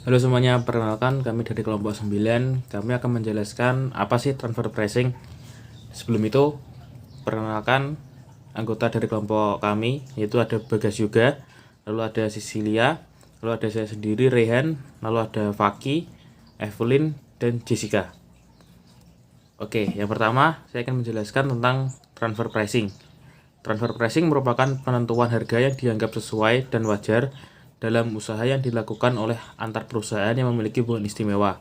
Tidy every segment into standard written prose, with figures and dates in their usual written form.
Halo semuanya, perkenalkan kami dari kelompok 9. Kami akan menjelaskan apa sih transfer pricing. Sebelum itu, perkenalkan anggota dari kelompok kami, yaitu ada Bagas juga, lalu ada Cecilia, lalu ada saya sendiri, Rehan, lalu ada Faki, Evelyn, dan Jessica. Oke, yang pertama saya akan menjelaskan tentang transfer pricing. Transfer pricing merupakan penentuan harga yang dianggap sesuai dan wajar dalam usaha yang dilakukan oleh antar perusahaan yang memiliki hubungan istimewa.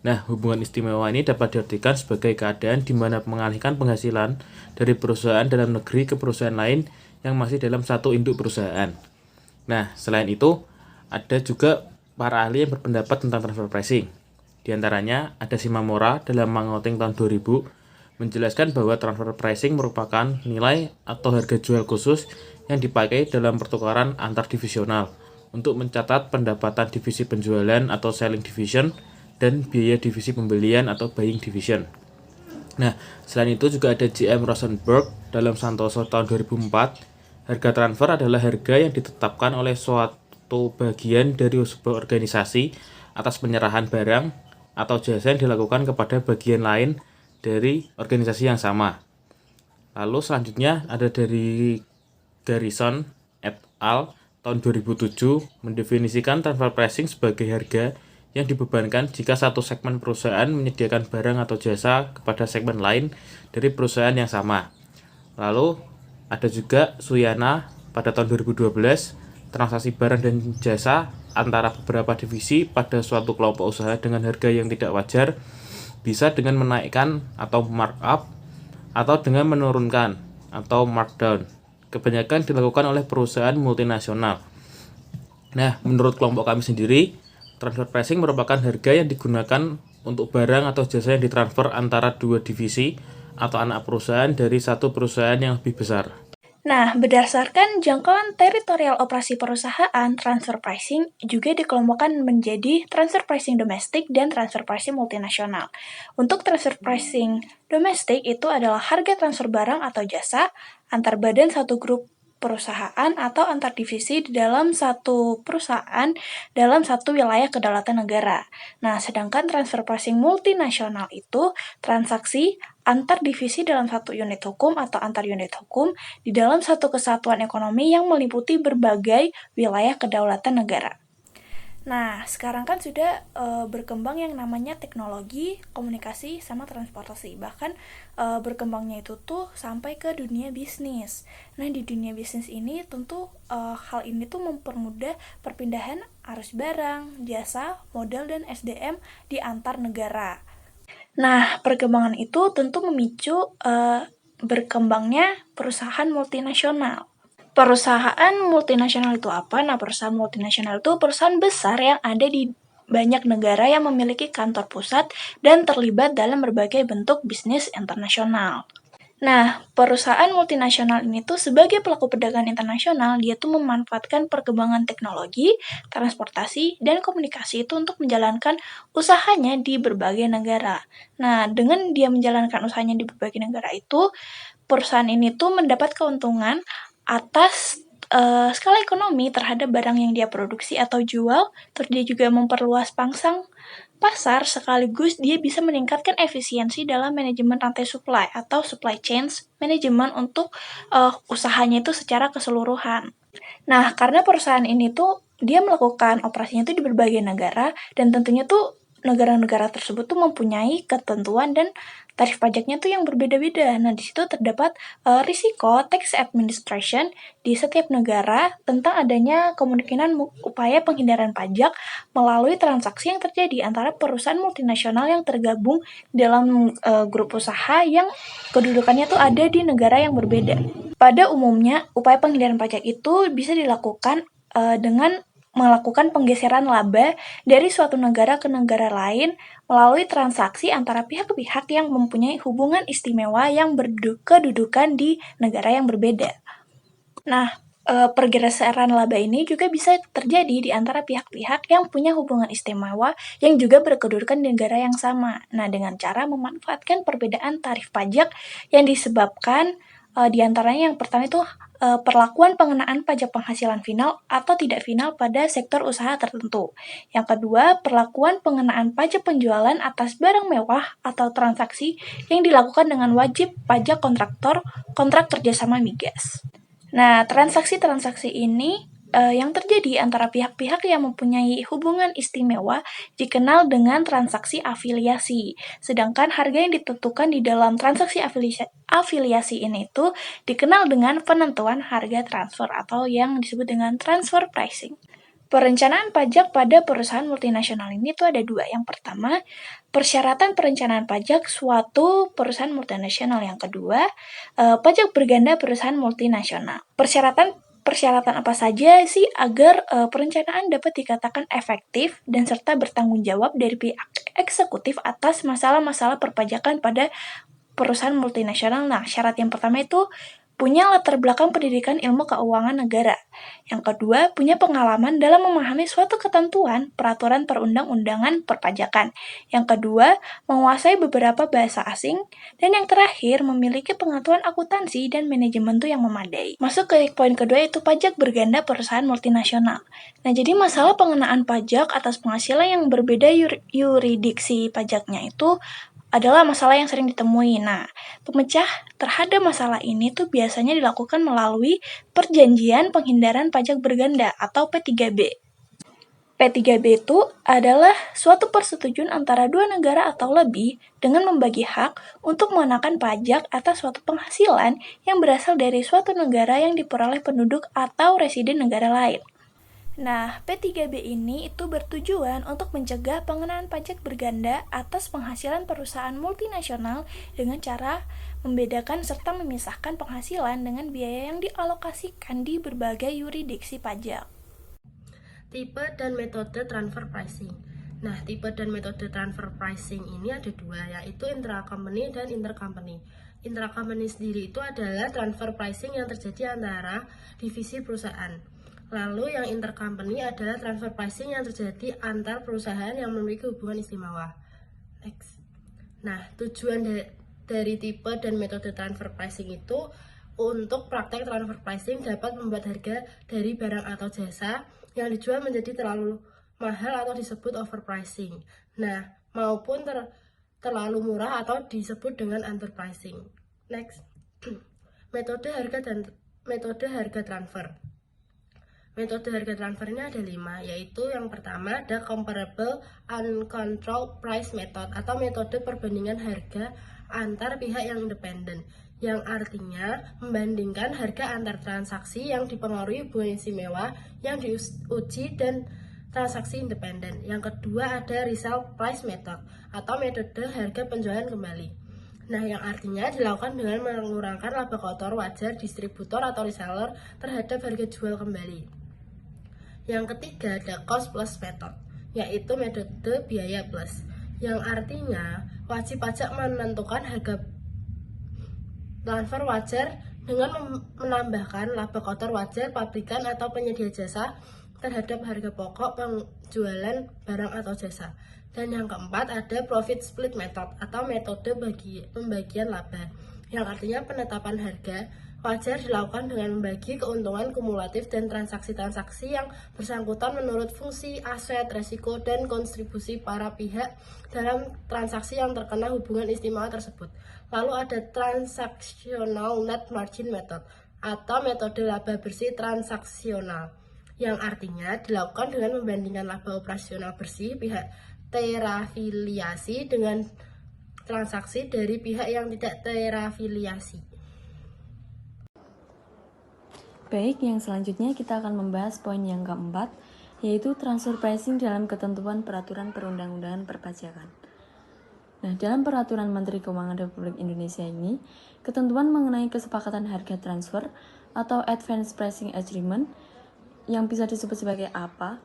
Nah, hubungan istimewa ini dapat diartikan sebagai keadaan di mana mengalihkan penghasilan dari perusahaan dalam negeri ke perusahaan lain yang masih dalam satu induk perusahaan. Nah, selain itu, ada juga para ahli yang berpendapat tentang transfer pricing. Di antaranya, ada Shimamura dalam Mangoting tahun 2000 menjelaskan bahwa transfer pricing merupakan nilai atau harga jual khusus yang dipakai dalam pertukaran antar divisional untuk mencatat pendapatan divisi penjualan atau selling division dan biaya divisi pembelian atau buying division. Nah, selain itu juga ada J.M. Rosenberg dalam Santoso tahun 2004. Harga transfer adalah harga yang ditetapkan oleh suatu bagian dari sebuah organisasi atas penyerahan barang atau jasa yang dilakukan kepada bagian lain dari organisasi yang sama. Lalu selanjutnya ada dari Garrison et al. Tahun 2007 mendefinisikan transfer pricing sebagai harga yang dibebankan jika satu segmen perusahaan menyediakan barang atau jasa kepada segmen lain dari perusahaan yang sama. Lalu ada juga Suyana pada tahun 2012, transaksi barang dan jasa antara beberapa divisi pada suatu kelompok usaha dengan harga yang tidak wajar bisa dengan menaikkan atau markup atau dengan menurunkan atau markdown. Kebanyakan dilakukan oleh perusahaan multinasional. Nah, menurut kelompok kami sendiri, transfer pricing merupakan harga yang digunakan untuk barang atau jasa yang ditransfer antara dua divisi atau anak perusahaan dari satu perusahaan yang lebih besar. Nah, berdasarkan jangkauan teritorial operasi perusahaan, transfer pricing juga dikelompokkan menjadi transfer pricing domestik dan transfer pricing multinasional. Untuk transfer pricing domestik itu adalah harga transfer barang atau jasa antar badan satu grup perusahaan atau antar divisi di dalam satu perusahaan dalam satu wilayah kedaulatan negara. Nah, sedangkan transfer pricing multinasional itu transaksi antar divisi dalam satu unit hukum atau antar unit hukum di dalam satu kesatuan ekonomi yang meliputi berbagai wilayah kedaulatan negara. Nah, sekarang kan sudah berkembang yang namanya teknologi, komunikasi, sama transportasi. Bahkan berkembangnya itu tuh sampai ke dunia bisnis. Nah, di dunia bisnis ini tentu hal ini tuh mempermudah perpindahan arus barang, jasa, modal, dan SDM di antar negara. Nah, perkembangan itu tentu memicu berkembangnya perusahaan multinasional. Perusahaan multinasional itu apa? Nah, perusahaan multinasional itu perusahaan besar yang ada di banyak negara yang memiliki kantor pusat dan terlibat dalam berbagai bentuk bisnis internasional. Nah, perusahaan multinasional ini tuh sebagai pelaku perdagangan internasional, dia tuh memanfaatkan perkembangan teknologi, transportasi, dan komunikasi itu untuk menjalankan usahanya di berbagai negara. Nah, dengan dia menjalankan usahanya di berbagai negara itu, perusahaan ini tuh mendapat keuntungan atas skala ekonomi terhadap barang yang dia produksi atau jual, terus dia juga memperluas pangsang pasar sekaligus dia bisa meningkatkan efisiensi dalam manajemen rantai supply atau supply chains manajemen untuk usahanya itu secara keseluruhan. Nah, karena perusahaan ini tuh dia melakukan operasinya itu di berbagai negara dan tentunya tuh negara-negara tersebut tuh mempunyai ketentuan dan tarif pajaknya tuh yang berbeda-beda. Nah, di situ terdapat risiko tax administration di setiap negara tentang adanya kemungkinan upaya penghindaran pajak melalui transaksi yang terjadi antara perusahaan multinasional yang tergabung dalam grup usaha yang kedudukannya tuh ada di negara yang berbeda. Pada umumnya, upaya penghindaran pajak itu bisa dilakukan dengan melakukan penggeseran laba dari suatu negara ke negara lain melalui transaksi antara pihak-pihak yang mempunyai hubungan istimewa yang berkedudukan di negara yang berbeda. Nah, pergeseran laba ini juga bisa terjadi di antara pihak-pihak yang punya hubungan istimewa yang juga berkedudukan di negara yang sama. Nah, dengan cara memanfaatkan perbedaan tarif pajak yang disebabkan Di antaranya yang pertama itu perlakuan pengenaan pajak penghasilan final atau tidak final pada sektor usaha tertentu. Yang kedua, perlakuan pengenaan pajak penjualan atas barang mewah atau transaksi yang dilakukan dengan wajib pajak kontraktor kontrak kerjasama migas. Nah, transaksi-transaksi ini yang terjadi antara pihak-pihak yang mempunyai hubungan istimewa dikenal dengan transaksi afiliasi. Sedangkan harga yang ditentukan di dalam transaksi afiliasi ini itu dikenal dengan penentuan harga transfer atau yang disebut dengan transfer pricing. Perencanaan pajak pada perusahaan multinasional ini tuh ada dua. Yang pertama, persyaratan perencanaan pajak suatu perusahaan multinasional. Yang kedua, pajak berganda perusahaan multinasional. Persyaratan apa saja sih agar perencanaan dapat dikatakan efektif dan serta bertanggung jawab dari pihak eksekutif atas masalah-masalah perpajakan pada perusahaan multinasional? Nah, syarat yang pertama itu punya latar belakang pendidikan ilmu keuangan negara. Yang kedua, punya pengalaman dalam memahami suatu ketentuan peraturan perundang-undangan perpajakan. Yang kedua, menguasai beberapa bahasa asing. Dan yang terakhir, memiliki pengetahuan akuntansi dan manajemen yang memadai. Masuk ke poin kedua, yaitu pajak berganda perusahaan multinasional. Nah, jadi masalah pengenaan pajak atas penghasilan yang berbeda yuridiksi pajaknya itu adalah masalah yang sering ditemui. Nah, pemecah terhadap masalah ini tuh biasanya dilakukan melalui perjanjian penghindaran pajak berganda atau P3B. P3B itu adalah suatu persetujuan antara dua negara atau lebih dengan membagi hak untuk mengenakan pajak atas suatu penghasilan yang berasal dari suatu negara yang diperoleh penduduk atau residen negara lain. Nah, P3B ini itu bertujuan untuk mencegah pengenaan pajak berganda atas penghasilan perusahaan multinasional dengan cara membedakan serta memisahkan penghasilan dengan biaya yang dialokasikan di berbagai yuridiksi pajak. Tipe dan metode transfer pricing. Nah, tipe dan metode transfer pricing ini ada dua, yaitu intra-company dan intercompany. Intra-company sendiri itu adalah transfer pricing yang terjadi antara divisi perusahaan. Lalu yang intercompany adalah transfer pricing yang terjadi antar perusahaan yang memiliki hubungan istimewa. Next. Nah, tujuan dari tipe dan metode transfer pricing itu untuk praktek transfer pricing dapat membuat harga dari barang atau jasa yang dijual menjadi terlalu mahal atau disebut overpricing. Nah, maupun terlalu murah atau disebut dengan underpricing. Next. Metode harga transfer. Metode harga transfer ini ada 5, yaitu yang pertama ada comparable uncontrolled price method atau metode perbandingan harga antar pihak yang independen, yang artinya membandingkan harga antar transaksi yang dipengaruhi hubungan istimewa yang diuji dan transaksi independen. Yang kedua ada resale price method atau metode harga penjualan kembali. Nah, yang artinya dilakukan dengan mengurangkan laba kotor wajar distributor atau reseller terhadap harga jual kembali. Yang ketiga ada cost plus method, yaitu metode biaya plus, yang artinya wajib pajak menentukan harga transfer wajar dengan menambahkan laba kotor wajar pabrikan atau penyedia jasa terhadap harga pokok penjualan barang atau jasa. Dan yang keempat ada profit split method atau metode pembagian laba, yang artinya penetapan harga wajar dilakukan dengan membagi keuntungan kumulatif dan transaksi-transaksi yang bersangkutan menurut fungsi, aset, resiko, dan kontribusi para pihak dalam transaksi yang terkena hubungan istimewa tersebut. Lalu ada transactional net margin method atau metode laba bersih transaksional, yang artinya dilakukan dengan membandingkan laba operasional bersih pihak terafiliasi dengan transaksi dari pihak yang tidak terafiliasi. Baik, yang selanjutnya kita akan membahas poin yang keempat, yaitu transfer pricing dalam ketentuan peraturan perundang-undangan perpajakan. Nah, dalam peraturan Menteri Keuangan Republik Indonesia ini, ketentuan mengenai kesepakatan harga transfer atau advance pricing agreement yang bisa disebut sebagai APA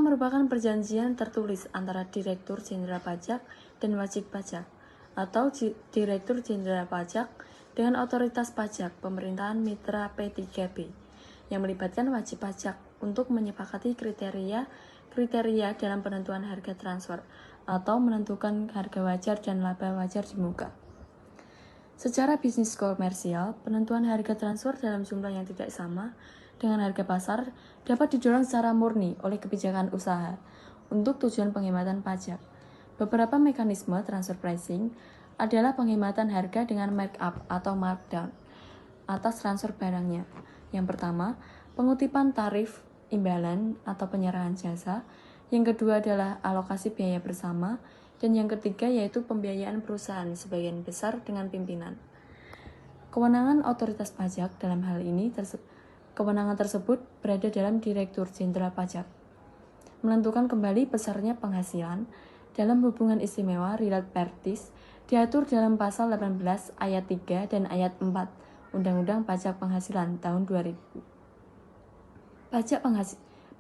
merupakan perjanjian tertulis antara Direktur Jenderal Pajak dan wajib pajak atau Direktur Jenderal Pajak dengan otoritas pajak pemerintahan mitra P3B yang melibatkan wajib pajak untuk menyepakati kriteria dalam penentuan harga transfer atau menentukan harga wajar dan laba wajar di muka. Secara bisnis komersial, penentuan harga transfer dalam jumlah yang tidak sama dengan harga pasar dapat didorong secara murni oleh kebijakan usaha untuk tujuan penghematan pajak. Beberapa mekanisme transfer pricing adalah penghematan harga dengan markup atau markdown atas transfer barangnya. Yang pertama, pengutipan tarif imbalan atau penyerahan jasa. Yang kedua adalah alokasi biaya bersama. Dan yang ketiga yaitu pembiayaan perusahaan sebagian besar dengan pimpinan. Kewenangan otoritas pajak dalam hal ini kewenangan tersebut berada dalam Direktur Jenderal Pajak. Menentukan kembali besarnya penghasilan dalam hubungan istimewa real parties diatur dalam pasal 18 ayat 3 dan ayat 4 Undang-Undang Pajak Penghasilan tahun 2000.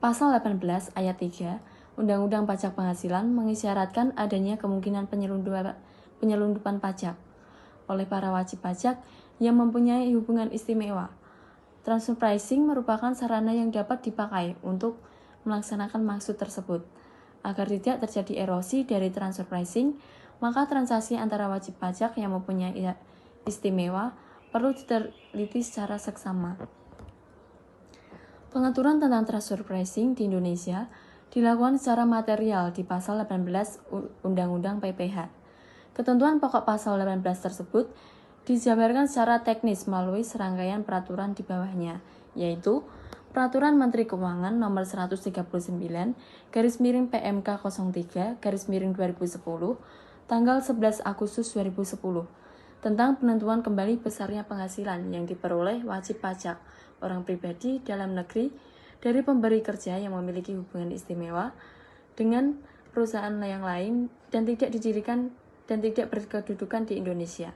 Pasal 18 ayat 3 Undang-Undang Pajak Penghasilan mengisyaratkan adanya kemungkinan penyelundupan pajak oleh para wajib pajak yang mempunyai hubungan istimewa. Transfer pricing merupakan sarana yang dapat dipakai untuk melaksanakan maksud tersebut. Agar tidak terjadi erosi dari transfer pricing, maka transaksi antara wajib pajak yang mempunyai istimewa perlu diteliti secara seksama. Pengaturan tentang transfer pricing di Indonesia dilakukan secara material di pasal 18 Undang-Undang PPH. Ketentuan pokok pasal 18 tersebut dijabarkan secara teknis melalui serangkaian peraturan di bawahnya, yaitu Peraturan Menteri Keuangan Nomor 139 /PMK 03 /2010 tanggal 11 Agustus 2010 tentang penentuan kembali besarnya penghasilan yang diperoleh wajib pajak orang pribadi dalam negeri dari pemberi kerja yang memiliki hubungan istimewa dengan perusahaan yang lain dan tidak didirikan dan tidak berkedudukan di Indonesia.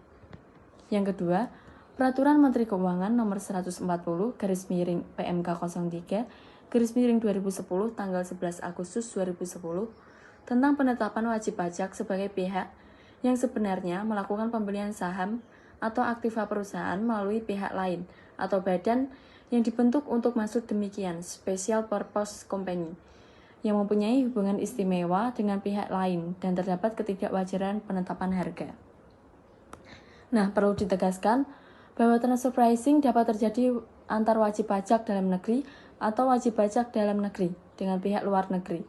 Yang kedua, Peraturan Menteri Keuangan Nomor 140 /PMK 03 /2010 tanggal 11 Agustus 2010 tentang penetapan wajib pajak sebagai pihak yang sebenarnya melakukan pembelian saham atau aktiva perusahaan melalui pihak lain atau badan yang dibentuk untuk maksud demikian, special purpose company, yang mempunyai hubungan istimewa dengan pihak lain dan terdapat ketidakwajaran penetapan harga. Nah, perlu ditegaskan bahwa transfer pricing dapat terjadi antar wajib pajak dalam negeri atau wajib pajak dalam negeri dengan pihak luar negeri,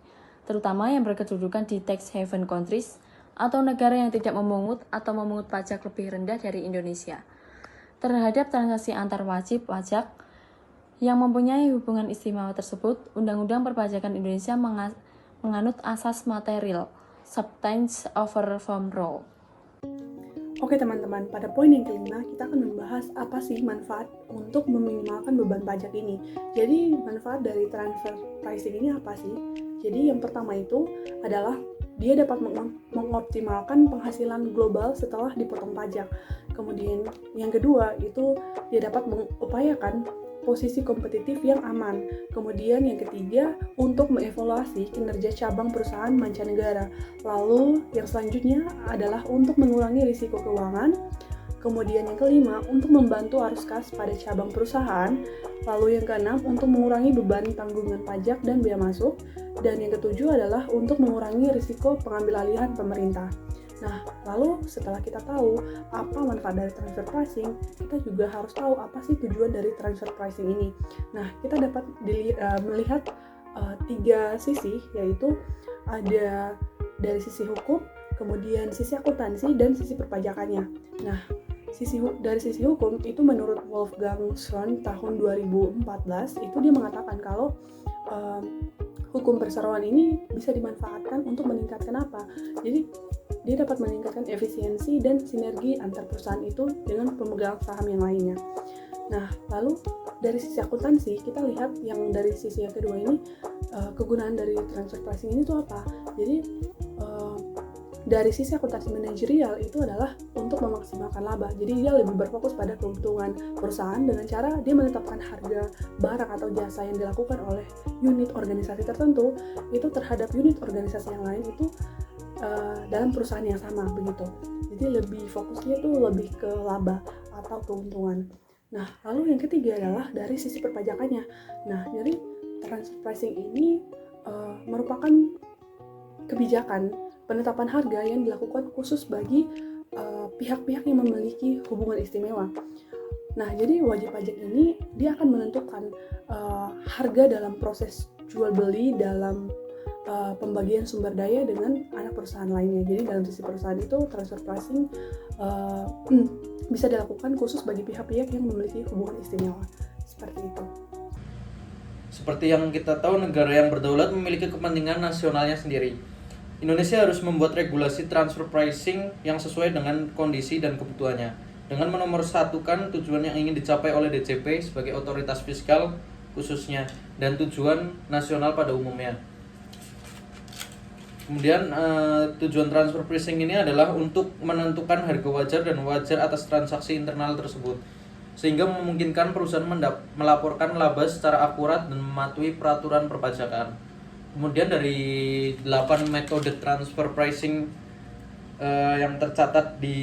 terutama yang berkedudukan di tax haven countries atau negara yang tidak memungut atau memungut pajak lebih rendah dari Indonesia. Terhadap transaksi antar wajib pajak yang mempunyai hubungan istimewa tersebut, Undang-Undang Perpajakan Indonesia menganut asas material, substance over form rule. Oke teman-teman, pada poin yang kelima kita akan membahas apa sih manfaat untuk meminimalkan beban pajak ini. Jadi manfaat dari transfer pricing ini apa sih? Jadi yang pertama itu adalah dia dapat mengoptimalkan penghasilan global setelah dipotong pajak. Kemudian yang kedua itu dia dapat mengupayakan posisi kompetitif yang aman. Kemudian yang ketiga, untuk mengevaluasi kinerja cabang perusahaan mancanegara. Lalu yang selanjutnya adalah untuk mengurangi risiko keuangan. Kemudian yang kelima, untuk membantu arus kas pada cabang perusahaan. Lalu yang keenam, untuk mengurangi beban tanggungan pajak dan bea masuk. Dan yang ketujuh adalah untuk mengurangi risiko pengambil alihan pemerintah. Nah, lalu setelah kita tahu apa manfaat dari transfer pricing, kita juga harus tahu apa sih tujuan dari transfer pricing ini. Nah, kita dapat melihat tiga sisi, yaitu ada dari sisi hukum, kemudian sisi akuntansi, dan sisi perpajakannya. Nah, dari sisi hukum itu menurut Wolfgang Schön tahun 2014 itu dia mengatakan kalau hukum perseroan ini bisa dimanfaatkan untuk meningkatkan apa? Jadi dia dapat meningkatkan efisiensi dan sinergi antar perusahaan itu dengan pemegang saham yang lainnya. Nah, lalu dari sisi akuntansi kita lihat yang dari sisi yang kedua ini kegunaan dari transfer pricing ini tuh apa? Jadi dari sisi akuntansi manajerial itu adalah untuk memaksimalkan laba. Jadi dia lebih berfokus pada keuntungan perusahaan dengan cara dia menetapkan harga barang atau jasa yang dilakukan oleh unit organisasi tertentu itu terhadap unit organisasi yang lain itu dalam perusahaan yang sama begitu. Jadi lebih fokusnya tuh lebih ke laba atau keuntungan. Nah, lalu yang ketiga adalah dari sisi perpajakannya. Nah, jadi transfer pricing ini merupakan kebijakan penetapan harga yang dilakukan khusus bagi pihak-pihak yang memiliki hubungan istimewa. Nah, jadi wajib pajak ini dia akan menentukan harga dalam proses jual beli dalam pembagian sumber daya dengan anak perusahaan lainnya. Jadi dalam sisi perusahaan itu transfer pricing bisa dilakukan khusus bagi pihak-pihak yang memiliki hubungan istimewa. Seperti itu. Seperti yang kita tahu, negara yang berdaulat memiliki kepentingan nasionalnya sendiri. Indonesia harus membuat regulasi transfer pricing yang sesuai dengan kondisi dan kebutuhannya, dengan menomorsatukan tujuan yang ingin dicapai oleh DJP sebagai otoritas fiskal khususnya dan tujuan nasional pada umumnya. Kemudian tujuan transfer pricing ini adalah untuk menentukan harga wajar dan wajar atas transaksi internal tersebut, sehingga memungkinkan perusahaan melaporkan laba secara akurat dan mematuhi peraturan perpajakan. Kemudian dari 8 metode transfer pricing yang tercatat di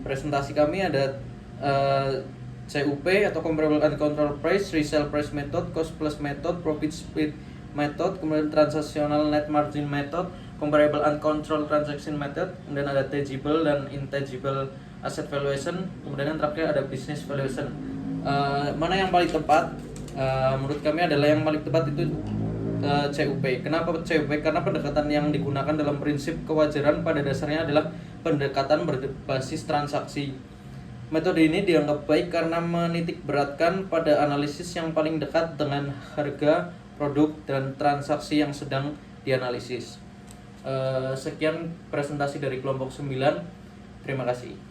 presentasi kami ada CUP atau Comparable Uncontrolled Price, Resale Price Method, Cost Plus Method, Profit Split Method, kemudian Transactional Net Margin Method, Comparable Uncontrolled Transaction Method, kemudian ada Tangible dan Intangible Asset Valuation, kemudian yang terakhir ada Business Valuation. Mana yang paling tepat? Menurut kami adalah yang paling tepat itu CUP. Kenapa CUP? Karena pendekatan yang digunakan dalam prinsip kewajaran pada dasarnya adalah pendekatan berbasis transaksi. Metode ini dianggap baik karena menitik beratkan pada analisis yang paling dekat dengan harga, produk, dan transaksi yang sedang dianalisis. Sekian presentasi dari kelompok 9. Terima kasih.